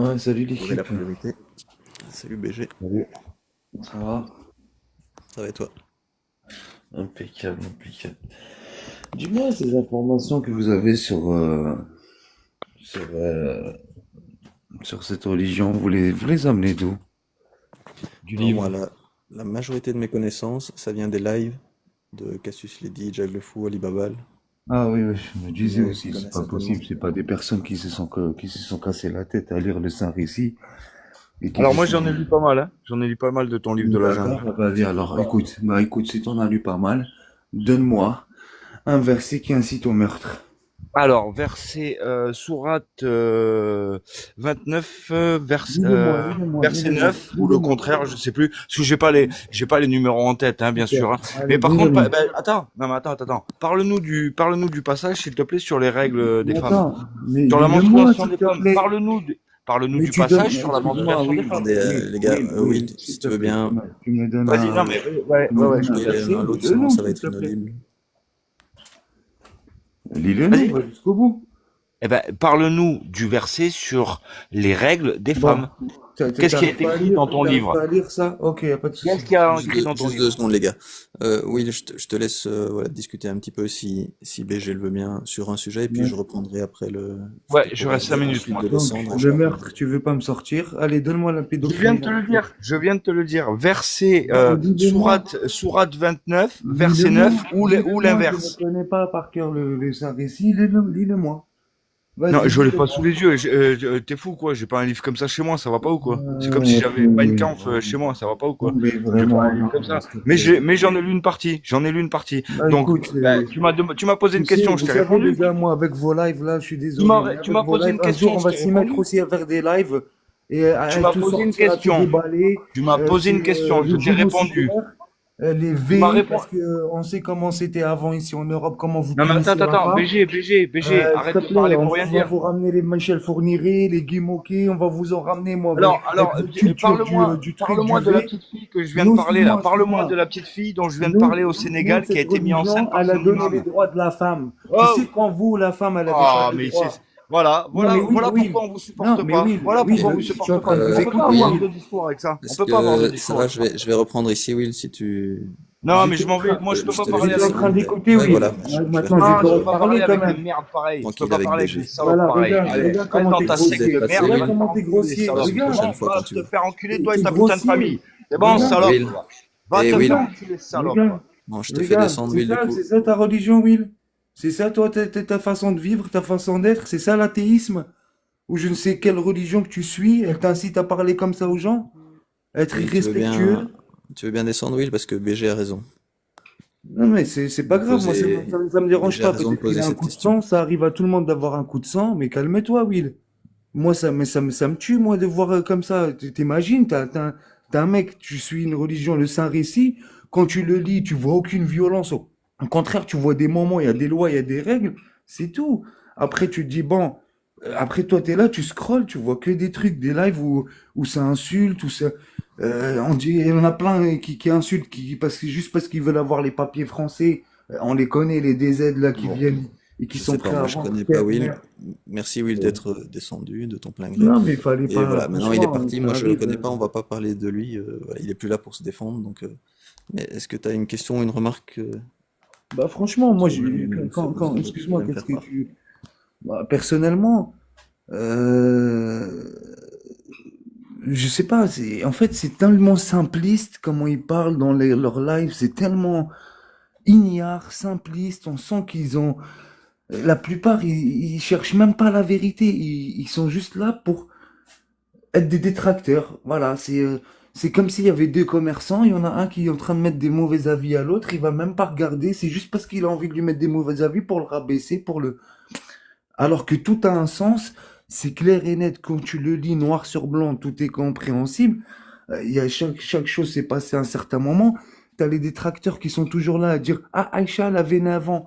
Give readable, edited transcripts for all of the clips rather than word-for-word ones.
Ouais, salut Trouver la l'équipe. priorité. Salut BG, Salut. Ça va? ça va et toi? Impeccable, impeccable. Dis-moi ces informations que vous avez sur, euh, sur cette religion, vous les amenez d'où? Du Alors moi, livre? la majorité de mes connaissances, ça vient des lives de Cassius Ledy, Jack Le Fou, Ali Babal. Ah oui, oui, je me disais Tu aussi, c'est connais pas certainement. possible, c'est pas des personnes qui se sont cassées la tête à lire le Saint-Récit et qui Alors se moi sont... j'en ai lu pas mal, hein. J'en ai lu pas mal de ton livre de la jungle. D'accord, vas-y, alors écoute, si t'en as lu pas mal, donne-moi un verset qui incite au meurtre. Alors, verset sourate 29, Dis-le-moi, dis-le-moi, verset dis-le-moi, 9, ou le dis-le-moi. contraire, je sais plus, parce que j'ai pas les numéros en tête, hein, bien Super. sûr. Hein. Mais Allez, par contre, dis-le-moi. attends, non, mais attends. Parle-nous du passage, s'il te plaît, sur les règles des Mais femmes, attends, mais sur la lis-le-moi, menstruation s'il des te femmes. plaît. Parle-nous Mais du tu donnes, passage sur la excuse-moi, menstruation des Will, femmes. Attendez, Will, les gars, Will, Will, Will, s'il si te tu veux plaît, bien, tu me donnes Vas-y, non un, mais tu me ouais, donnes je un te lis-le laisse. verset, l'un à l'autre, lis-le-nous, sinon ça va s'il te être plaît. inaudible. Lis-le-nous, Vas-y. va jusqu'au bout. Eh ben, parle-nous du verset sur les règles des Bon, femmes. Qu'est-ce qui est écrit dans ton t'arrives pas livre? à lire ça? Ok, y a pas de Qu'est-ce souci. qu'il y a écrit dans ton Juste deux livre? secondes, les gars. Will, je te laisse voilà, discuter un petit peu si BG le veut bien sur un sujet, et puis Mais- je reprendrai après je Ouais, te je reste cinq proposerai minutes, ensuite moi. de Donc, descendre et je le reprendrai. meurtre, tu veux pas me sortir? Allez, donne-moi la Je viens de te le pédocriminalité. dire. Je viens de te le dire. Verset, Non, dis-le-moi. sourate 29, verset Dis-le-moi. 9, ou Dis-le-moi, je ne l'inverse. connais pas par cœur le Saint-Récit. Lis-le-moi. Non, Vas-y, je l'ai pas dis-le-moi. sous les yeux. T'es fou, quoi. J'ai pas un livre comme ça chez moi. Ça va pas ou quoi? C'est comme si Ok, j'avais Mein Kampf chez moi. Ça va pas ou non, quoi? mais J'ai pas un vraiment, livre comme non, ça. s'il te plaît. Mais j'en ai lu une partie. J'en ai lu une partie. Bah Donc, écoute, tu m'as posé tu une sais, question. Je vous t'ai savez répondu. déjà, moi, avec vos lives, là, je suis désolé, mais Tu avec m'as vos posé lives, une un jour, question. on Je va t'ai s'y mettre répondu. aussi à faire des lives et Tu à m'as tout posé une sortir, à tout question. déballer Tu m'as posé une sur question. Je les t'ai répondu. génocidaires, les Tu m'as V, parce répondu. que on sait comment c'était avant ici en Europe, comment vous Non, mais punissez la attends. femme. BG, S'il te arrête de plaît, parler pour rien on va dire. vous ramener les Michel Fourniret, les Guy Moquet, on va vous en ramener, moi, avec votre culture du truc, du parle-moi de la V. petite fille que je viens de Nous, parler là. excuse-moi, Parle-moi de excuse-moi. la petite fille dont je viens de Nous, parler au nous, Sénégal qui a cette été mise religion, enceinte par elle a son donné les imam. droits de la femme. Tu Oh, sais, quand vous, la femme, elle n'avait pas ah, de mais droits. voilà, Non, mais voilà Will. pourquoi on vous Non, supporte mais pas. Will, Voilà pourquoi on vous Will, je suis en supporte train pas. de vous On peut pas écouter, avoir Will, de Will. discours avec ça. On est-ce peut pas avoir de que ça discours va, avec ça. je vais reprendre ici, Will, si tu... Non, mais J'étais je en m'en vais. train, Moi, je peux Je pas te laisse parler j'étais avec en deux train vous. secondes. d'écouter, Ouais, Will. voilà, je vais Maintenant, je reprendre vais Non, te je peux pas tranquille, parler reparler quand avec des même. merdes pareilles. Je peux tranquille pas avec parler avec des BG. salopes Voilà, pareilles. Allez, regarde reste comment dans t'es ta Merci secte d'être grossier. de passé, merde. Va Regarde te Will. faire comment t'es enculer, grossier. Passe salope. une C'est Regarde. prochaine bon, fois va quand tu te veux. faire enculer, toi et T'es ta putain de grossier. famille. C'est bon, Regarde. salope. Will, Va te faire Will, enculer, salope. Regarde. bon, je te fais Regarde. descendre, Will, du C'est coup. ça ta religion, Will? C'est ça, toi, ta façon de vivre, ta façon d'être? C'est ça l'athéisme? Ou je ne sais quelle religion que tu suis? Elle t'incite à parler comme ça aux gens? À être Will, irrespectueux? tu veux bien descendre, Will, parce que BG a raison. Non, mais c'est pas grave, moi ça me dérange BG a pas. raison de Peut-être qu'il poser a un cette coup de question. sang, ça arrive à tout le monde d'avoir un coup de sang, mais calme-toi, Will. Moi, ça me tue, moi, de voir comme ça. T'imagines, t'as un mec, tu suis une religion, le Saint-Récit, quand tu le lis, tu vois aucune violence. Au contraire, tu vois des moments, il y a des lois, il y a des règles, c'est tout. Après, tu te dis, bon, après, toi, t'es là, tu scrolles, tu vois que des trucs, des lives où ça insulte, où ça. On dit, il y en a plein qui insultent, juste parce qu'ils veulent avoir les papiers français. On les connaît, les DZ là qui Bon, viennent et qui je sont sais pas, prêts à moi je vendre connais pas terre, Will. mer. Merci Will Euh, d'être descendu de ton plein gré. Non, mais il fallait Et pas, voilà, maintenant il est franchement, parti, ça moi je le arrive. connais pas, on va pas parler de lui, voilà, il est plus là pour se défendre, donc... Mais est-ce que tu as une question ou une remarque Bah, franchement, moi, tu excuse-moi, voudrais me qu'est-ce faire que part? tu. Bah, personnellement, euh, je sais pas, en fait, c'est tellement simpliste comment ils parlent dans leurs lives, c'est tellement ignare, simpliste, on sent qu'ils ont. La plupart, ils cherchent même pas la vérité, ils sont juste là pour être des détracteurs. Voilà, c'est comme s'il y avait deux commerçants, il y en a un qui est en train de mettre des mauvais avis à l'autre, il va même pas regarder, c'est juste parce qu'il a envie de lui mettre des mauvais avis pour le rabaisser, pour le... Alors que tout a un sens, c'est clair et net, quand tu le lis noir sur blanc, tout est compréhensible. Il y a chaque chose s'est passée à un certain moment. T'as les détracteurs qui sont toujours là à dire, ah, Aïcha, elle avait 9 ans.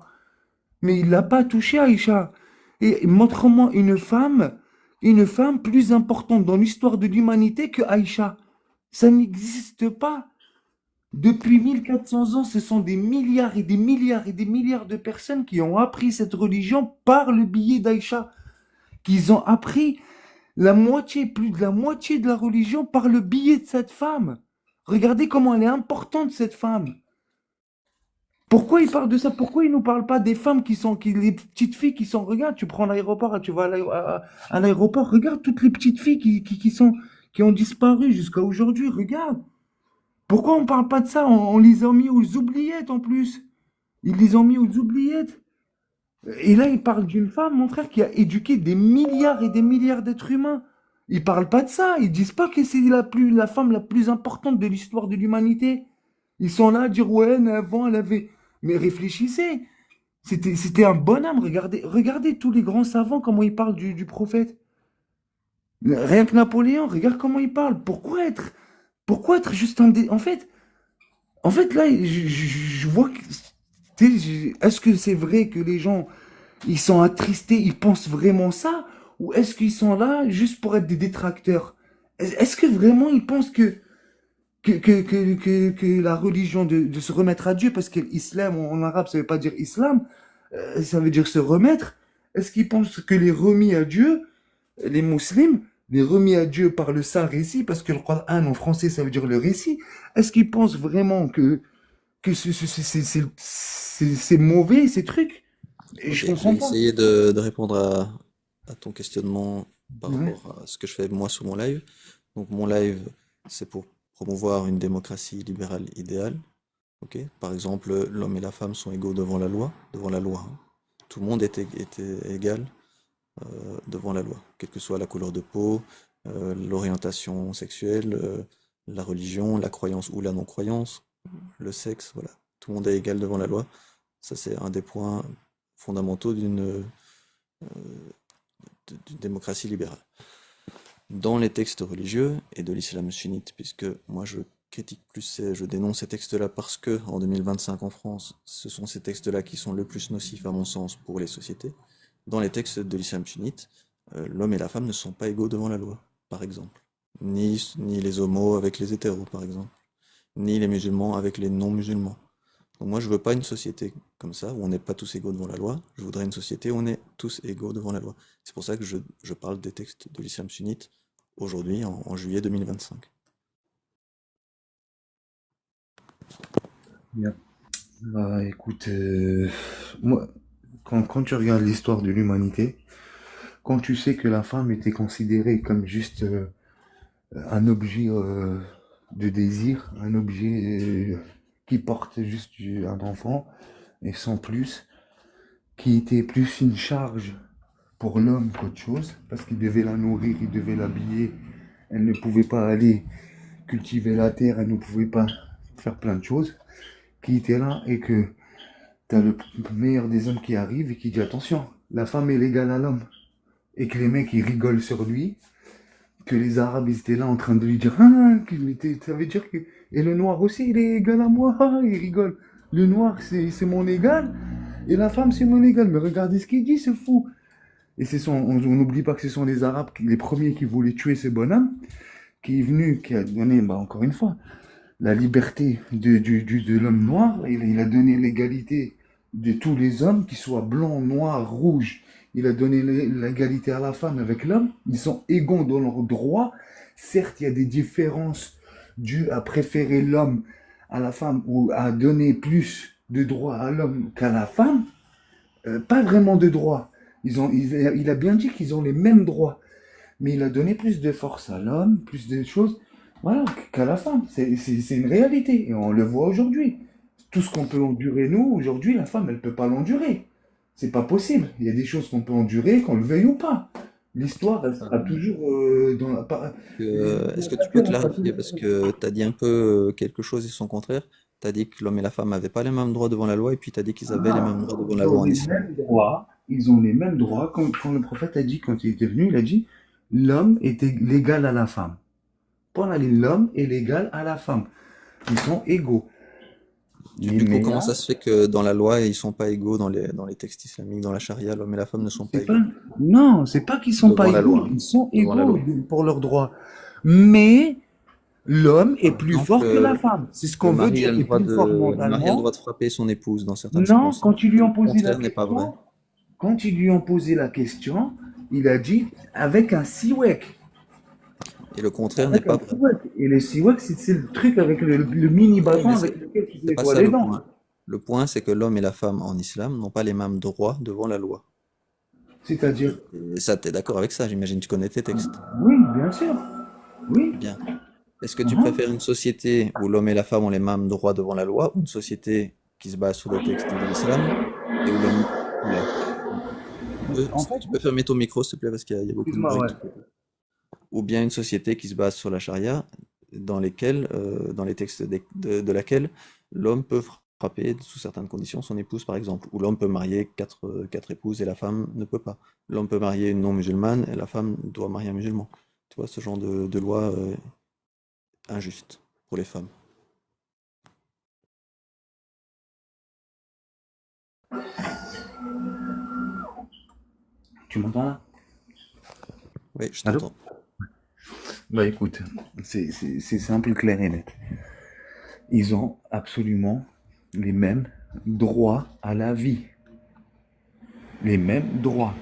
Mais il l'a pas touché, Aïcha. Et montre-moi une femme plus importante dans l'histoire de l'humanité que Aïcha. Ça n'existe pas. Depuis 1400 ans, ce sont des milliards et des milliards et des milliards de personnes qui ont appris cette religion par le biais d'Aïcha, qu'ils ont appris La moitié, plus de la moitié de la religion par le biais de cette femme. Regardez comment elle est importante, cette femme. Pourquoi il parle de ça? Pourquoi il nous parle pas des femmes les petites filles qui sont, regarde, tu prends l'aéroport, tu vas à l'aéroport, regarde toutes les petites filles qui ont disparu jusqu'à aujourd'hui, regarde. Pourquoi on parle pas de ça? On les a mis aux oubliettes en plus. Ils les ont mis aux oubliettes. Et là, il parle d'une femme, mon frère, qui a éduqué des milliards et des milliards d'êtres humains. Ils parlent pas de ça. Ils disent pas que c'est la femme la plus importante de l'histoire de l'humanité. Ils sont là à dire, ouais, mais avant, elle avait. Mais réfléchissez. C'était un bonhomme. Regardez tous les grands savants, comment ils parlent du prophète. Rien que Napoléon, regarde comment il parle. Pourquoi être juste en fait, là, je vois que. Tu sais, est-ce que c'est vrai que les gens, ils sont attristés, ils pensent vraiment ça? Ou est-ce qu'ils sont là juste pour être des détracteurs? Est-ce que vraiment ils pensent que la religion de se remettre à Dieu, parce que l'islam en arabe, ça veut pas dire islam, ça veut dire se remettre. Est-ce qu'ils pensent que les remis à Dieu, les musulmans, les remis à Dieu par le saint récit, parce que le Coran en français, ça veut dire le récit, est-ce qu'ils pensent vraiment que c'est mauvais, ces trucs? Et Ok, je je vais comprends pas. essayer de répondre à ton questionnement par Ouais. rapport à ce que je fais moi sur mon live. Donc mon live, c'est pour promouvoir une démocratie libérale idéale. Ok? Par exemple, l'homme et la femme sont égaux devant la loi, hein. Tout le monde était égal devant la loi, quelle que soit la couleur de peau, l'orientation sexuelle, la religion, la croyance ou la non-croyance, le sexe, voilà. Tout le monde est égal devant la loi. Ça, c'est un des points fondamentaux d'une démocratie libérale. Dans les textes religieux et de l'islam sunnite, puisque moi je critique plus, je dénonce ces textes-là parce que en 2025 en France, ce sont ces textes-là qui sont le plus nocifs à mon sens pour les sociétés. Dans les textes de l'islam sunnite, l'homme et la femme ne sont pas égaux devant la loi, par exemple. Ni les homos avec les hétéros, par exemple. Ni les musulmans avec les non-musulmans. Donc moi, je veux pas une société comme ça, où on n'est pas tous égaux devant la loi. Je voudrais une société où on est tous égaux devant la loi. C'est pour ça que je parle des textes de l'islam sunnite aujourd'hui, en juillet 2025. Bien. Bah, écoute, moi, quand tu regardes l'histoire de l'humanité, quand tu sais que la femme était considérée comme juste un objet de désir, un objet qui porte juste un enfant et sans plus, qui était plus une charge pour l'homme qu'autre chose, parce qu'il devait la nourrir, il devait l'habiller, elle ne pouvait pas aller cultiver la terre, elle ne pouvait pas faire plein de choses, qui était là et que t'as le meilleur des hommes qui arrive et qui dit attention, la femme est l'égale à l'homme. Et que les mecs ils rigolent sur lui, que les Arabes ils étaient là en train de lui dire ça veut dire que. Et le noir aussi il est égal à moi, il rigole. Le noir c'est mon égal et la femme c'est mon égal. Mais regardez ce qu'il dit, ce fou. Et on n'oublie pas que ce sont les Arabes, les premiers qui voulaient tuer ce bonhomme, qui est venu, qui a donné, bah, encore une fois, la liberté de l'homme noir. Il a donné l'égalité de tous les hommes, qu'ils soient blancs, noirs, rouges. Il a donné l'égalité à la femme avec l'homme. Ils sont égaux dans leurs droits. Certes, il y a des différences dues à préférer l'homme à la femme ou à donner plus de droits à l'homme qu'à la femme. Pas vraiment de droits. Il a bien dit qu'ils ont les mêmes droits. Mais il a donné plus de force à l'homme, plus de choses, voilà, qu'à la femme. C'est une réalité. Et on le voit aujourd'hui. Tout ce qu'on peut endurer, nous, aujourd'hui, la femme, elle ne peut pas l'endurer. C'est pas possible. Il y a des choses qu'on peut endurer, qu'on le veuille ou pas. L'histoire, elle sera toujours dans la. Est-ce que tu peux clarifier? Parce que tu as dit un peu quelque chose et son contraire. Tu as dit que l'homme et la femme n'avaient pas les mêmes droits devant la loi, et puis tu as dit qu'ils avaient les mêmes droits devant la Ils loi ont en les islam. mêmes droits. Ils ont les mêmes droits. Quand le prophète a dit, quand il était venu, il a dit l'homme était l'égal à la femme. Pas l'homme est l'égal à la femme. Ils sont égaux. Du coup, Mais comment là, ça se fait que dans la loi, ils sont pas égaux dans les textes islamiques, dans la charia, l'homme et la femme ne sont pas c'est pas. égaux Non, c'est pas qu'ils sont pas devant la égaux. loi, hein, Ils sont devant la égaux loi. pour leurs droits. Mais l'homme est Par plus exemple, fort que la femme. C'est ce qu'on veut dire. Est plus fort le mari a le droit mentalement. de frapper son épouse dans certaines Non, circonstances. quand ils lui Et ont le posé la contraire n'est pas vrai. question, quand ils lui ont posé la question, il a dit avec un siwek. Et le contraire n'est Avec pas un vrai. siwak. Et les siwak, c'est le truc avec le mini Oui, bâton mais avec lequel tu te c'est pas nettoies ça les le dents. point. Le point, c'est que l'homme et la femme en islam n'ont pas les mêmes droits devant la loi. C'est-à-dire, Et ça, t'es d'accord avec ça, j'imagine, tu connais tes textes. oui, bien sûr. Oui. Bien. Est-ce que tu Mhm. préfères une société où l'homme et la femme ont les mêmes droits devant la loi, ou une société qui se base sur les textes de l'islam et où l'homme... Oula. En fait, Tu peux fermer ton micro, s'il te plaît, parce qu'il y a beaucoup de excuse-moi, bruit de ouais. ton côté. Ou bien une société qui se base sur la charia, dans les textes de laquelle l'homme peut frapper, sous certaines conditions, son épouse, par exemple. Ou l'homme peut marier quatre épouses et la femme ne peut pas. L'homme peut marier une non-musulmane et la femme doit marier un musulman. Tu vois, ce genre de loi injuste pour les femmes. Tu m'entends là? Oui, je Allô? t'entends. Bah écoute, c'est simple, clair et net. Ils ont absolument les mêmes droits à la vie. Les mêmes droits.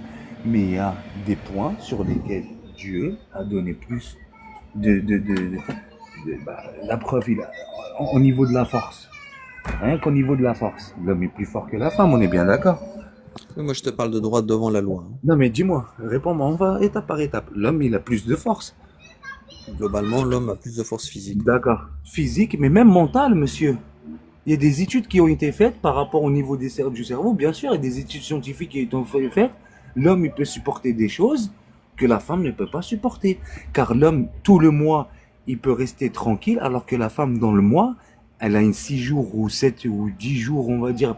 Mais il y a des points sur lesquels Dieu a donné plus la preuve, au niveau de la force. Rien qu'au niveau de la force. L'homme est plus fort que la femme, on est bien d'accord. Oui, moi, je te parle de droit devant la loi, hein. Non mais dis-moi, réponds-moi, on va étape par étape. L'homme, il a plus de force. Globalement, l'homme a plus de force physique, oui. D'accord. Physique, mais même mentale, monsieur. Il y a des études qui ont été faites par rapport au niveau du cerveau, bien sûr, il y a des études scientifiques qui ont été faites. L'homme, il peut supporter des choses que la femme ne peut pas supporter. Car l'homme, tout le mois, il peut rester tranquille, alors que la femme, dans le mois, elle a une 6 jours ou 7 ou 10 jours, on va dire,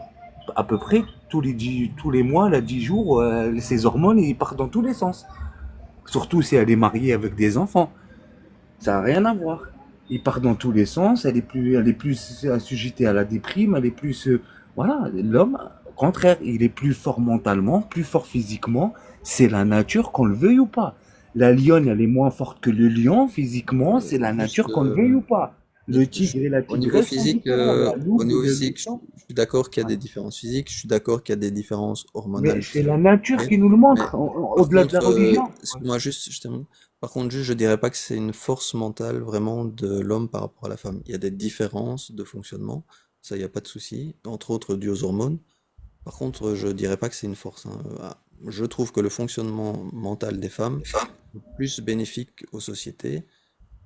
à peu près, tous les mois, elle a 10 jours, ses hormones, ils partent dans tous les sens. Surtout si elle est mariée avec des enfants. Ça n'a rien à voir. Il part dans tous les sens, elle est plus assujettée à la déprime, elle est plus... voilà, l'homme, au contraire, il est plus fort mentalement, plus fort physiquement. C'est la nature, qu'on le veuille ou pas. La lionne, elle est moins forte que le lion, physiquement, c'est la Juste, nature, qu'on le veuille ou pas. Le je- tigre et la au niveau tigresse sont physique, différents. La au loupe et niveau le physique, loup. je suis d'accord qu'il y a Voilà. des différences physiques, je suis d'accord qu'il y a des différences Mais hormonales c'est qui la vont nature jouer, qui nous le mais montre, par au-delà de la contre, religion. Ouais. excuse-moi juste, je termine. Par contre, juste, je dirais pas que c'est une force mentale vraiment de l'homme par rapport à la femme. Il y a des différences de fonctionnement, ça, il n'y a pas de souci, entre autres dues aux hormones. Par contre, je dirais pas que c'est une force, hein. Je trouve que le fonctionnement mental des femmes est plus bénéfique aux sociétés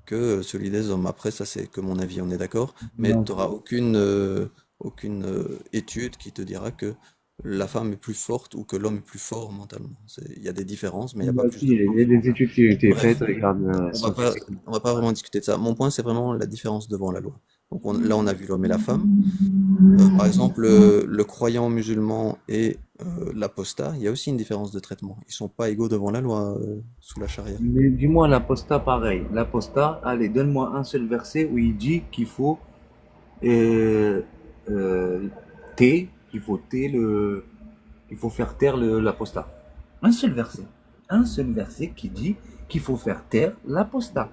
que celui des hommes. Après, ça c'est que mon avis, on est d'accord, mais Non. tu n'auras aucune étude qui te dira que la femme est plus forte ou que l'homme est plus fort mentalement. Il y a des différences, mais il n'y a pas Bah, plus si, de il y a force. des études qui ont été faites, Bref, regarde, on va pas, scientifiquement. on va pas vraiment discuter de ça. Mon point, c'est vraiment la différence devant la loi. Donc là, on a vu l'homme et la femme. Par exemple, le croyant musulman et l'apostat, il y a aussi une différence de traitement. Ils sont pas égaux devant la loi sous la charia. Mais dis-moi l'apostat pareil. L'apostat, allez, donne-moi un seul verset où il dit qu'il faut euh, euh, qu'il faut qu'il faut faire taire l'apostat. Un seul verset. Un seul verset qui dit qu'il faut faire taire l'apostat.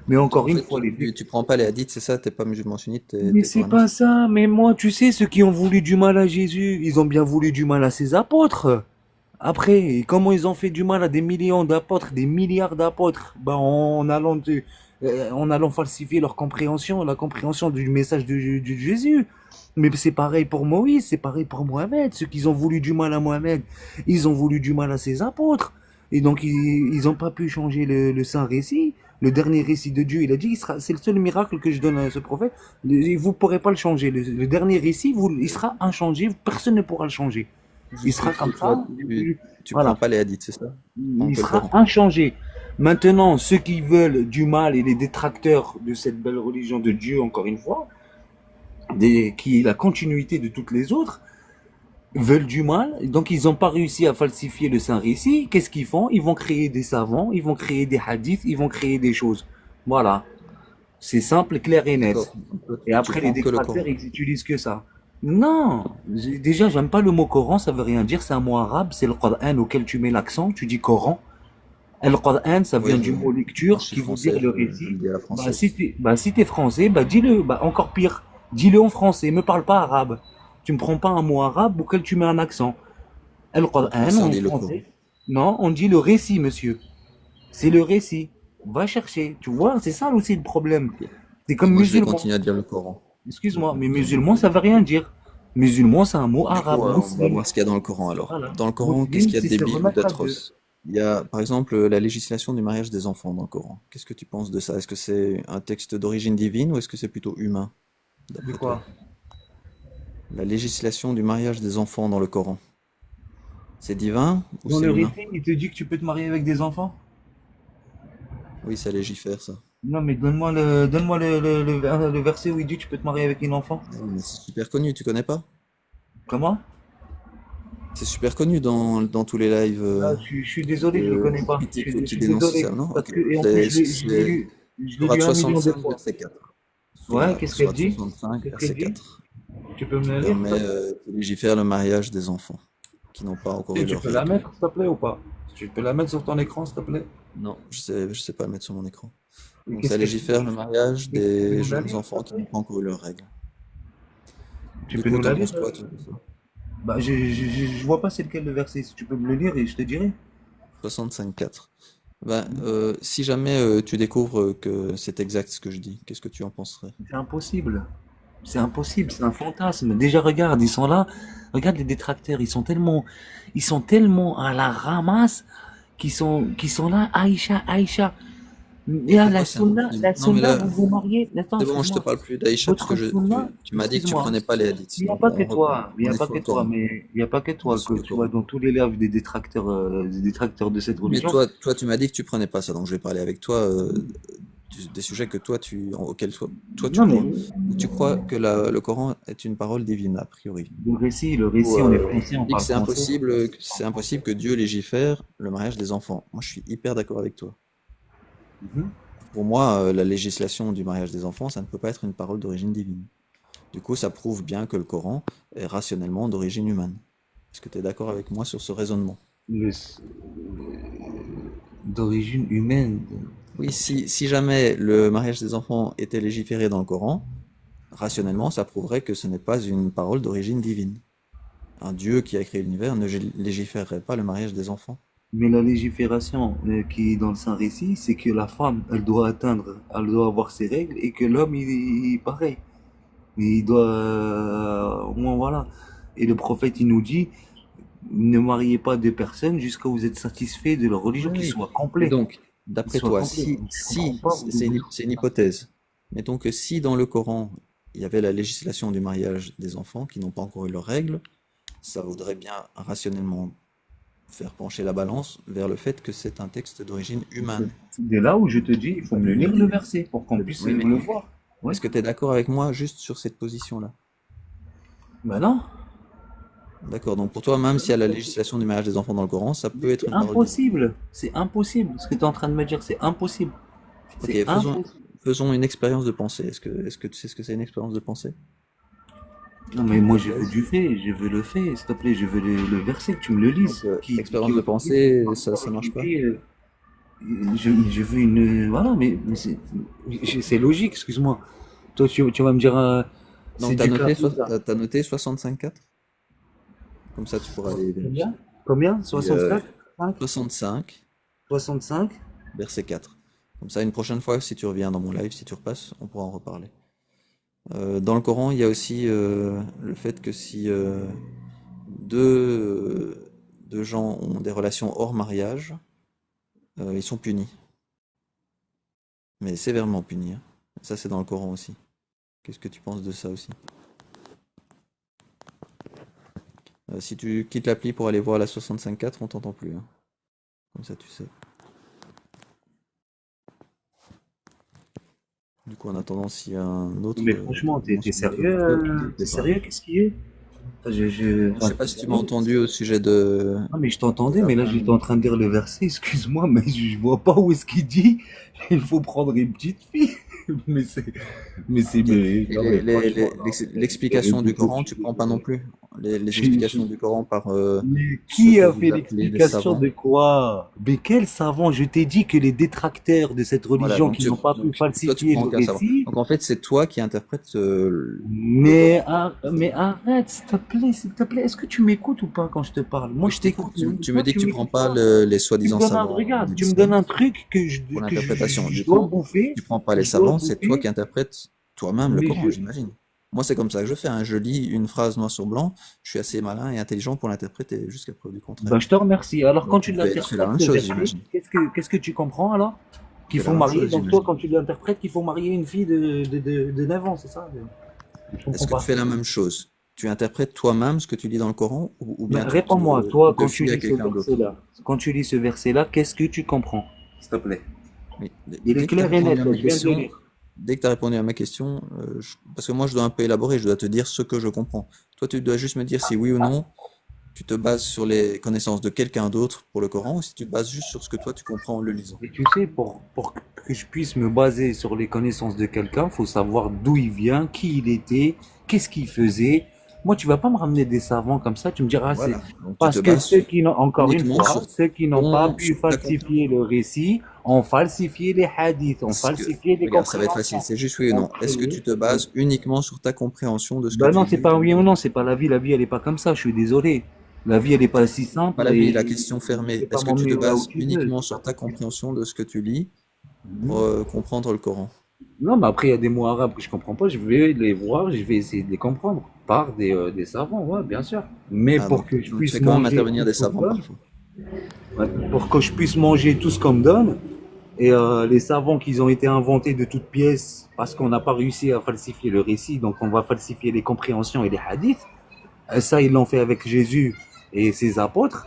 Mais En encore une fait, fois, tu prends pas les hadiths, c'est ça, t'es pas musulman sunnite, mais t'es c'est pas coraniste. ça. Mais moi, tu sais, ceux qui ont voulu du mal à Jésus, ils ont bien voulu du mal à ses apôtres. Après, comment ils ont fait du mal à des millions d'apôtres, des milliards d'apôtres, ben, en allant falsifier leur compréhension, la compréhension du message de Jésus. Mais c'est pareil pour Moïse, c'est pareil pour Mohamed. Ceux qui ont voulu du mal à Mohamed, ils ont voulu du mal à ses apôtres. Et donc, ils ont pas pu changer le saint récit. Le dernier récit de Dieu, il a dit, c'est le seul miracle que je donne à ce prophète. Vous pourrez pas le changer. Le dernier récit, il sera inchangé. Personne ne pourra le changer. Il Juste, sera comme ça. tu prends Voilà. pas les hadiths, c'est ça? Tu prends Il que le sera Coran. inchangé. Maintenant, ceux qui veulent du mal et les détracteurs de cette belle religion de Dieu, encore une fois, qui est la continuité de toutes les autres, veulent du mal. Donc, ils n'ont pas réussi à falsifier le saint récit. Qu'est-ce qu'ils font? Ils vont créer des savants, ils vont créer des hadiths, ils vont créer des choses. Voilà. C'est simple, clair et net. D'accord. Donc, toi, Et tu après, les prends que le détracteurs, Coran. ils utilisent que ça. Non, déjà, j'aime pas le mot Coran, ça veut rien dire, c'est un mot arabe, c'est le Coran auquel tu mets l'accent, tu dis Coran. Et le Coran, ça Oui, vient du mot moi lecture je suis qui veut dire français, le je le récit. dis à la française. Si t'es français, bah dis-le, bah encore pire, dis-le en français, me parle pas arabe. Tu me prends pas un mot arabe auquel tu mets un accent. Et le Coran En français, on en dit le Coran. français, non, on dit le récit, monsieur. C'est le récit. Va chercher. Tu vois, c'est ça aussi le problème. Ok. C'est comme Moi, je vais musulman. continuer à dire le Coran. Excuse-moi, mais musulman, ça veut rien dire. Musulman, c'est un mot Du coup, arabe. on va Muslim. voir ce qu'il y a dans le Coran alors. Voilà. Dans le Coran, qu'est-ce Muslim, qu'il y a de c'est se débile ou remettre à Dieu. d'atroce? Il y a, par exemple, la législation du mariage des enfants dans le Coran. Qu'est-ce que tu penses de ça? Est-ce que c'est un texte d'origine divine ou est-ce que c'est plutôt humain, De d'après toi? quoi? La législation du mariage des enfants dans le Coran. C'est divin ou Dans c'est le humain? récit, il te dit que tu peux te marier avec des enfants? Oui, ça légifère ça. Non, mais donne-moi le verset où il dit que tu peux te marier avec une enfant. Ah, mais c'est super connu, tu connais pas? Comment? C'est super connu dans tous les lives Ah, je suis désolé, je le connais pas. Je qui suis dénoncent désolé. ça, non? Parce Ok. que, et en plus, C'est je l'ai Sourate lu un million de 65, fois. verset 4. Ouais, qu'est-ce qu'elle Sourate dit? 65, Qu'est-ce qu'elle verset dit? 4. Tu peux me Qui la lire, s'il permet te plaît? de légiférer le mariage des enfants qui n'ont pas encore Et eu tu leurs peux la règles. mettre, s'il te plaît, ou pas? Tu peux la mettre sur ton écran, s'il te plaît? Non, je sais pas le mettre sur mon écran. Et Donc qu'est-ce ça qu'elle dit? légifère le mariage Tu peux des nous la jeunes lire, s'il enfants te qui n'ont plaît? pas encore eu leurs règles. Tu Du peux coup, nous la t'en lire? penses quoi, toi, de ça? Bah, je vois pas c'est lequel le verset. Si tu peux me le lire et je te dirai. 65.4. Ben, si jamais tu découvres que c'est exact ce que je dis, qu'est-ce que tu en penserais? C'est impossible. C'est impossible, c'est un fantasme. Déjà, regarde, ils sont là. Regarde les détracteurs, ils sont tellement à la ramasse qu'ils sont là. Aïcha, Aïcha. Et Mais là, pourquoi c'est impossible? la Non, mais sunna, là, vous vous mariez. Attends, c'est bon, je te excuse-moi. parle plus d'Aïcha parce que Votre sunna, tu m'as dit que tu excuse-moi. prenais pas les hadiths. Il n'y a Donc pas que on reprend. toi, il n'y On a est pas sur que le toi, Coran. mais il n'y a pas que On est toi sur que le tu vois Coran. dans tous les livres des détracteurs de cette Mais religion. toi, tu m'as dit que tu prenais pas ça, donc je vais parler avec toi des sujets que auxquels toi tu Non, mais crois. Donc tu crois que le Coran est une parole divine, a priori. le Ou, récit, on est français, tu on dis que parle français. c'est impossible que Dieu légifère le mariage des enfants. Moi, je suis hyper d'accord avec toi. Mhm. Pour moi, la législation du mariage des enfants, ça ne peut pas être une parole d'origine divine. Du coup, ça prouve bien que le Coran est rationnellement d'origine humaine. Est-ce que tu es d'accord avec moi sur ce raisonnement? Le- D'origine humaine. Oui, si jamais le mariage des enfants était légiféré dans le Coran, rationnellement, ça prouverait que ce n'est pas une parole d'origine divine. Un Dieu qui a créé l'univers ne légiférerait pas le mariage des enfants. Mais la légifération qui est dans le Saint-Récit, c'est que la femme, elle doit avoir ses règles et que l'homme, pareil. Il doit, au moins voilà. Et le prophète, il nous dit, ne mariez pas deux personnes jusqu'à ce que vous êtes satisfait de leur religion, Oui, qu'ils oui. soient Mais complets. donc, Qu'ils d'après soient toi, complets. Je comprends pas. c'est une hypothèse. Mettons que si dans le Coran, il y avait la législation du mariage des enfants qui n'ont pas encore eu leurs règles, ça voudrait bien rationnellement faire pencher la balance vers le fait que c'est un texte d'origine humaine. C'est là où je te dis, il faut me le lire le verset pour qu'on puisse Oui, mais le voir. Ouais. est-ce que tu es d'accord avec moi juste sur cette position-là? Ben non. D'accord, donc pour toi, même s'il y a la législation du mariage des enfants dans le Coran, ça peut être C'est une parole divine. impossible. C'est impossible. Ce que tu es en train de me dire, c'est impossible. Ok, C'est impossible. faisons une expérience de pensée. Est-ce que tu sais ce que c'est une expérience de pensée? Non, mais moi, je veux du fait. Je veux le fait, s'il te plaît. Je veux le verset, que tu me le lises. Donc, expérience de pensée, ça marche pas? Je veux une. Voilà, mais c'est logique, excuse-moi. Toi, tu vas me dire. C'est Donc, du cas. t'as noté 65.4? Comme ça, tu pourras aller vérifier. Combien? Combien? Puis, 64? 5? 65, 65? verset 4. Comme ça, une prochaine fois, si tu reviens dans mon live, si tu repasses, on pourra en reparler. Dans le Coran, il y a aussi le fait que si deux gens ont des relations hors mariage, ils sont punis. Mais sévèrement punis, hein. Ça, c'est dans le Coran aussi. Qu'est-ce que tu penses de ça aussi? Si tu quittes l'appli pour aller voir la 65.4, on t'entend plus, hein. Comme ça, tu sais. Du coup, en attendant, s'il y a un autre. Mais franchement, t'es mention de sérieux? n'hésitez T'es pas. sérieux? Qu'est-ce qui est? Je sais pas si tu m'as entendu au sujet de. Non, mais je t'entendais, mais là, j'étais en train de dire le verset. Excuse-moi, mais je vois pas où est-ce qu'il dit. Il faut prendre une petite fille. Mais c'est, mais c'est, Ok. mais, Et non, mais franchement, non, l'explication du Coran, tu prends pas non plus. les Je- explications je- du Coran par Mais ceux qui que a vous fait appelez les l'explication savants. de quoi? Mais quel savant? Je t'ai dit que les détracteurs de cette Voilà, religion qui n'ont pas pu toi, tu falsifier prends le aucun savant. récit. Donc en fait, c'est toi qui interprètes le Coran. Mais arrête, s'il te plaît, est-ce que tu m'écoutes ou pas quand je te parle? Moi, Oui, je je t'écoute. t'écoute, mais Tu me toi, dis que tu tu prends m'écoutes pas pas. les Tu me soi-disant donnes un, savants regarde, de tu me donnes l'islam un truc pour que l'interprétation. je Du dois coup, bouffer, tu prends pas les je dois savants, c'est toi bouffer, qui interprètes toi-même le mais Coran, je, j'imagine. Moi, c'est comme ça que je fais, hein. Je lis une phrase noir sur blanc, je suis assez malin et intelligent pour l'interpréter jusqu'à preuve du contraire. ben, je te remercie. Alors, quand Donc tu tu fais la l'interprètes, même ce chose, verset, j'imagine. qu'est-ce que tu comprends alors? Tu Qu'il fais la faut même marier, chose, donc toi, j'imagine. quand tu l'interprètes, qu'il faut marier une fille de 9 ans, c'est ça? Je Est-ce comprends que tu pas. fais la même chose? Tu interprètes toi-même ce que tu lis dans le Coran ou Ben, bien réponds-moi, toi, tu te quand tu fies à lis ce quelqu'un d'autre? verset-là, qu'est-ce que tu comprends? S'il te plaît. Oui. Il est Dès que tu as clair et répondu net, à là, ma je viens de le question, lire. dès que tu as répondu à ma question, parce que moi je dois un peu élaborer, je dois te dire ce que je comprends. Toi, tu dois juste me dire si oui ou non, tu te bases sur les connaissances de quelqu'un d'autre pour le Coran ou si tu te bases juste sur ce que toi tu comprends en le lisant. Et tu sais, pour que je puisse me baser sur les connaissances de quelqu'un, faut savoir d'où il vient, qui il était, qu'est-ce qu'il faisait. Moi, tu vas pas me ramener des savants comme ça, tu me diras, c'est Voilà. Donc tu te parce que bases ceux qui n'ont, encore une uniquement fois, sur ceux qui n'ont pas pu sur ta falsifier compréhension. le récit, ont falsifié les hadiths, ont Est-ce que, falsifié les regarde, ça va être facile, compréhensions. c'est juste oui ou Ont non. Est-ce que tu créé. te bases uniquement sur ta compréhension de ce que Ben non, tu c'est lis pas dans un le oui ou non, Coran? c'est pas la vie. La vie, elle est pas comme ça. Je suis désolé. La vie, elle est pas si Pas simple la vie, la et question tu peux fermée. pas Est-ce que tu te m'emmener là où bases tu veux. uniquement C'est pas sur ta possible. compréhension de ce que tu lis pour Mhm. comprendre le Coran? Non, mais après, il y a des mots arabes que je comprends pas. Je vais les voir, je vais essayer de les comprendre par des savants, ouais, bien sûr. Mais Ah, pour que je donc tu puisse fais quand même manger intervenir tout des ce qu'on me savants donne, parfois. ouais, pour que je puisse manger tout ce qu'on me donne, et les savants qui ont été inventés de toutes pièces parce qu'on n'a pas réussi à falsifier le récit, donc on va falsifier les compréhensions et les hadiths. Ça, ils l'ont fait avec Jésus et ses apôtres.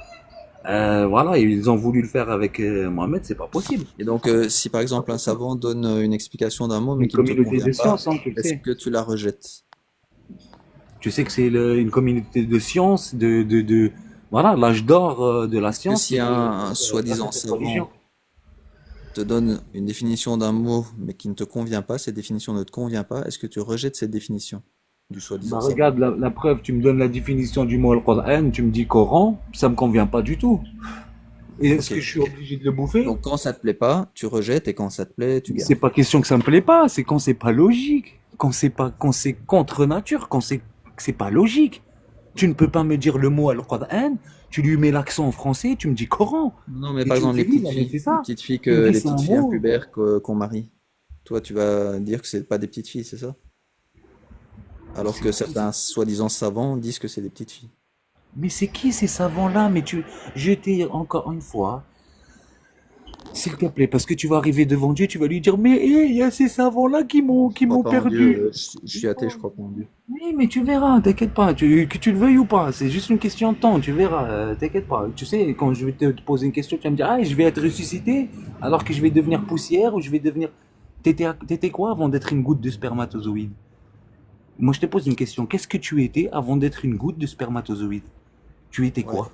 Voilà, ils ont voulu le faire avec Mohamed, c'est pas possible. Et donc, si par exemple un savant donne une explication d'un mot mais Une qui ne te communauté convient de pas, science, hein, tu le est-ce sais. que tu la rejettes? Tu sais que c'est une communauté de science, voilà, l'âge d'or de la Que science, si c'est un grâce à soi-disant cette religion. savant te donne une définition d'un mot mais qui ne te convient pas, cette définition ne te convient pas, est-ce que tu rejettes cette définition du Bah soi-disant savant? regarde, la preuve, tu me donnes la définition du mot Al-Qur'an, tu me dis Coran, ça me convient pas du tout. Et est-ce Ok. que je suis obligé de le bouffer? Donc quand ça te plaît pas, tu rejettes et quand ça te plaît, tu C'est gardes. pas question que ça me plaît pas, c'est quand c'est pas logique, quand c'est contre nature, que c'est pas logique. Tu ne peux pas me dire le mot Al-Qur'an, tu lui mets l'accent en français, tu me dis Coran. Non, mais Et par tu me exemple dis oui, là, mais c'est les ça. petites filles Tu me que dis les c'est un petites filles mot. impubères qu'on marie. Toi, tu vas dire que c'est pas des petites filles, c'est ça? Alors C'est que qui? certains soi-disant savants disent que c'est des petites filles. Mais c'est qui ces savants-là? Je t'ai encore une fois, s'il te plaît, parce que tu vas arriver devant Dieu, tu vas lui dire, mais hé, il y a ces savants-là Je qui crois m'ont pas en Dieu, perdu. je suis athée, je crois pas en Dieu. Oui, mais tu verras, t'inquiète pas, que tu le veuilles ou pas, c'est juste une question de temps, tu verras, t'inquiète pas. Tu sais, quand je vais te poser une question, tu vas me dire, ah, je vais être ressuscité, alors que je vais devenir poussière ou je vais devenir. T'étais quoi avant d'être une goutte de spermatozoïde? Moi, je te pose une question, qu'est-ce que tu étais avant d'être une goutte de spermatozoïde? Tu étais Ouais. quoi?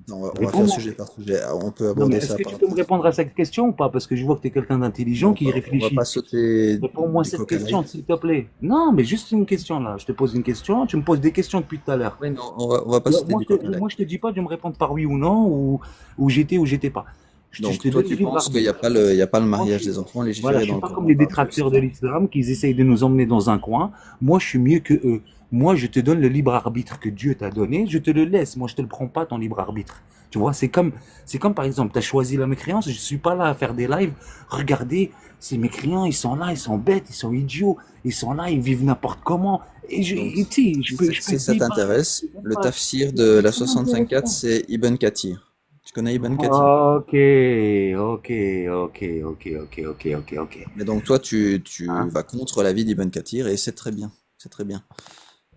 Non, on va faire Réponds-moi. sujet par sujet. On peut Non, mais aborder est-ce ça que par tu peux me après. répondre à cette question ou pas? Parce que je vois que tu es quelqu'un d'intelligent Non, qui on va pas réfléchit. sauter Réponds-moi du cette coq à question, l'âne. s'il te plaît. Non, mais juste une question là. Je te pose une question, tu me poses des questions depuis tout à l'heure. Oui, non, on va pas Moi, sauter du coq à l'âne. moi, je te dis pas de me répondre par oui ou non, ou j'étais pas. Je Donc, te toi, donne le tu libre penses qu'il n'y a arbitre. pas il y a pas le Moi, mariage des enfants voilà, légiféré je dans suis le pas comme Coran les par Dieu, c'est détracteurs de ça? l'islam qui essayent de nous emmener dans un coin. Moi, je suis mieux que eux. Moi, je te donne le libre arbitre que Dieu t'a donné. Je te le laisse. Moi, je te le prends pas, ton libre arbitre. Tu vois, c'est comme par exemple, tu as choisi la mécréance. Je suis pas là à faire des lives. Regardez, ces mécréants, ils sont là, ils sont bêtes, ils sont idiots. Ils sont là, ils vivent n'importe comment. Donc, Tu sais, je peux si ça débattre. t'intéresse, C'est même le pas, tafsir de la ça m'intéresse 65.4, pas. c'est Ibn Kathir. Tu connais Ibn Kathir? Ok, ok, ok, ok, ok, ok, ok, ok. Et donc, toi, tu Hein? vas contre l'avis d'Ibn Kathir et c'est très bien. C'est très bien.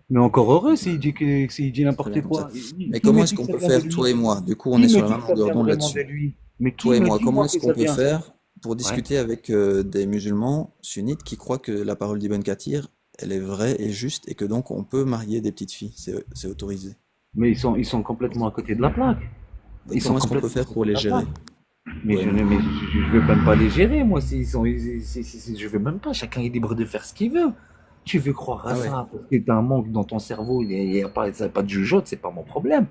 Mais encore heureux s'il dit C'est très bien n'importe comme ça. quoi. Mais Qui comment me est-ce dit que qu'on ça peut vient de faire, lui? toi et moi? Du coup, on Qui est me sur la dit même que ça longueur vient d'onde vraiment de là-dessus. lui? Mais qui Toi et me moi, dit, comment moi, est-ce que qu'on ça peut vient? faire pour Ouais. discuter avec des musulmans sunnites qui croient que la parole d'Ibn Kathir, elle est vraie et juste et que donc on peut marier des petites filles, c'est autorisé. Mais ils sont complètement à côté de la plaque. Et Ils sont comment est-ce qu'on peut complètement à faire côté pour de les la plaque. gérer, toi et moi? Mais je veux même pas les gérer, moi. S'ils sont, je veux même pas. Chacun est libre de faire ce qu'il veut. Tu veux croire à Ah ouais. ça parce que t'as un manque dans ton cerveau, il y a pas, ça a pas de jugeote, c'est pas mon problème.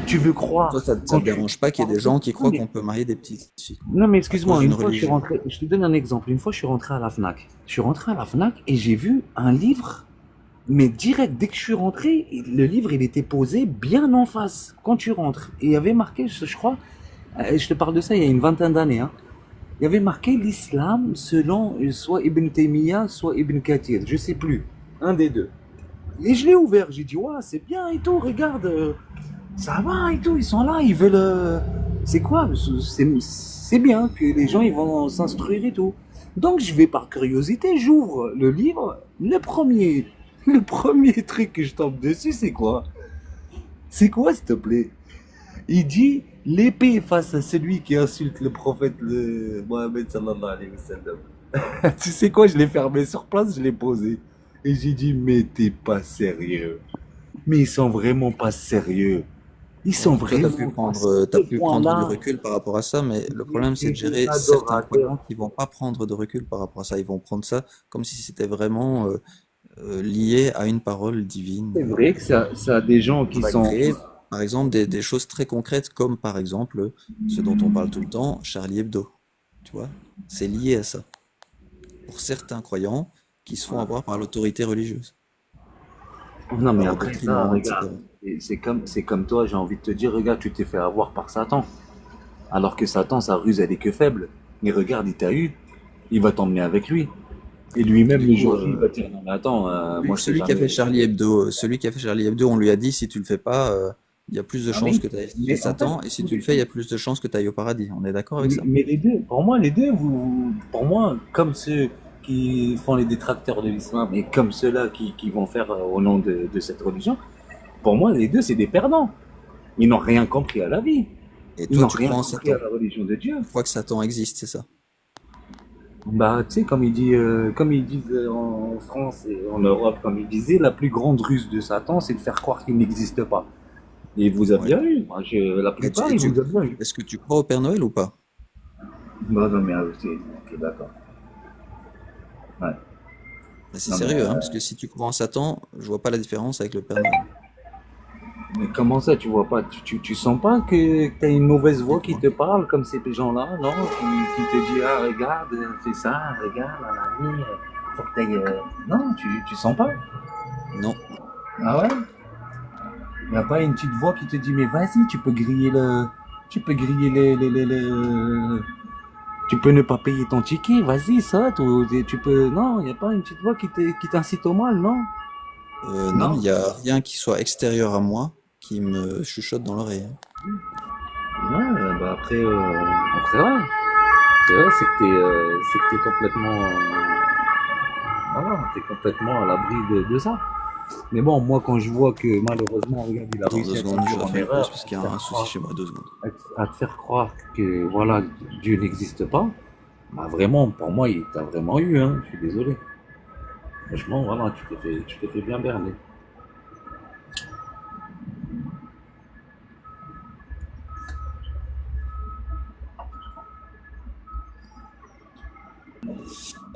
Tu veux Toi, croire ça quand te tu... dérange pas qu'il y ait des gens qui croient qu'on peut marier des petites filles Non, mais à cause excuse-moi, d'une une fois je suis religion. rentré, je te donne un exemple. Une fois je suis rentré à la Fnac. Je suis rentré à la Fnac et j'ai vu un livre, mais direct, dès que je suis rentré, le livre il était posé bien en face quand tu rentres. Et il y avait marqué, je crois, je te parle de ça il y a une vingtaine d'années, hein. Il y avait marqué l'islam selon soit Ibn Taymiyyah, soit Ibn Kathir, je sais plus, un des deux. Et je l'ai ouvert, j'ai dit, ouais, c'est bien et tout, regarde, ça va et tout, ils sont là, ils veulent. C'est quoi? C'est bien que les gens ils vont s'instruire et tout. Donc je vais par curiosité, j'ouvre le livre, le premier truc que je tombe dessus, c'est quoi? C'est quoi, s'il te plaît? Il dit l'épée face à celui qui insulte le prophète Mohammed sallallahu alayhi wa sallam. Tu sais quoi, je l'ai fermé sur place, je l'ai posé. Et j'ai dit, mais t'es pas sérieux. Mais ils sont vraiment pas sérieux. Ils Ouais, sont toi, vraiment pas à t'as ce pu prendre du point-là. recul par rapport à ça, mais le problème, c'est de C'est des gérer certains croyants adorateurs. qui vont pas prendre de recul par rapport à ça. Ils vont prendre ça comme si c'était vraiment lié à une parole divine C'est vrai que ça a des gens qui sont... sacrée. Par exemple, des choses très concrètes comme par exemple ce dont on parle tout le temps, Charlie Hebdo. Tu vois, c'est lié à ça. Pour certains croyants qui se font avoir par l'autorité religieuse, Non, mais par après ça, endoctrinement, regarde, etc. c'est comme toi, j'ai envie de te dire, regarde, tu t'es fait avoir par Satan. Alors que Satan, sa ruse, elle est que faible. Mais regarde, il t'a eu, il va t'emmener avec lui. Et lui-même, Du le coup, jour J, il va te dire, non mais attends, moi je t'ai celui qui a fait jamais... Charlie Hebdo, celui qui a fait Charlie Hebdo, on lui a dit si tu le fais pas, il y a plus de Ah chances que tu ailles chez mais en fait, Satan, et si tu le fais, il y a plus de chances que tu ailles au paradis. On est d'accord avec ça? mais les deux, pour moi, comme ceux qui font les détracteurs de l'islam et comme ceux-là qui vont faire au nom de cette religion, pour moi, les deux, c'est des perdants. Ils n'ont rien compris à la vie. Et Ils toi, n'ont tu rien crois en compris à Satan. la religion de Dieu. Tu crois que Satan existe, c'est ça? Bah, tu sais, comme ils disent en France et en Europe, comme ils disaient, la plus grande ruse de Satan, c'est de faire croire qu'il n'existe pas. Et il vous a Ouais. bien eu. Moi, la plupart, il vous a bien eu. Est-ce que tu crois au Père Noël ou pas? Non, non, mais ok, d'accord. Ouais. Mais c'est Non, mais, sérieux, hein, parce que si tu crois en Satan, je vois pas la différence avec le Père Noël. mais comment ça, tu vois pas, tu sens pas que t'as une mauvaise voix qui Pourquoi? te parle comme ces gens-là, non? Qui te dit, ah, regarde, fais ça, regarde, la nuit, faut que t'ailles, non, tu sens pas? Non. Ah ouais? Y a pas une petite voix qui te dit, mais vas-y, tu peux griller tu peux ne pas payer ton ticket, vas-y, saute, ou tu peux, non, y a pas une petite voix qui t'incite au mal, non? Non, il Non? y a rien qui soit extérieur à moi qui me chuchote dans l'oreille, hein. Ouais, bah après, ouais. C'est vrai, c'est que t'es complètement, voilà, t'es complètement à l'abri de ça. Mais bon, moi, quand je vois que malheureusement, regarde, il a Attends deux réussi à secondes, je t'induire en refais une pause erreur, parce qu'il y a un souci chez moi, 2 secondes. à te faire croire que voilà, Dieu n'existe pas, bah vraiment, pour moi, il t'a vraiment eu, hein. Je suis désolé. Franchement, voilà, tu t'es fait bien berner.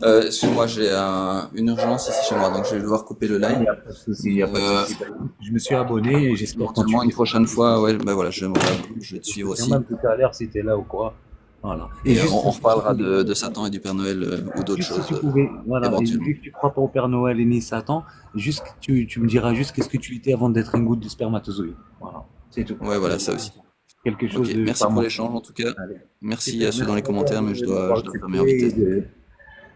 Excuse-moi, j'ai une urgence ici chez moi, donc je vais devoir couper le Il live. n'y a pas de souci, il n'y a pas de Euh, souci. Bah, écoute, je me suis abonné et j'espère Éventuellement, une continuer. prochaine fois, ouais, ben voilà, je vais te Je suivre te tiens aussi. même tout à l'heure si t'es là ou quoi. Voilà. Et Et juste, on reparlera de Satan et du Père Noël ou d'autres juste si choses tu pouvais, voilà, et éventuellement. vu que tu crois pas au Père Noël et ni Satan, juste tu me diras juste qu'est-ce que tu étais avant d'être une goutte de spermatozoïde. Voilà, c'est tout. Ouais, voilà, ça aussi. Quelque chose Ok, de merci pas pour moins. l'échange en tout cas. Allez. Merci à Super, ceux dans merci les encore commentaires, mais de m'avoir je dois fermer en accepté vitesse.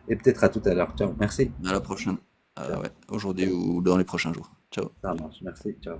et peut-être à tout à l'heure. Ciao, merci. À la prochaine. Ciao. Ouais, aujourd'hui ou dans les prochains jours. Ciao. Ça marche, merci, ciao.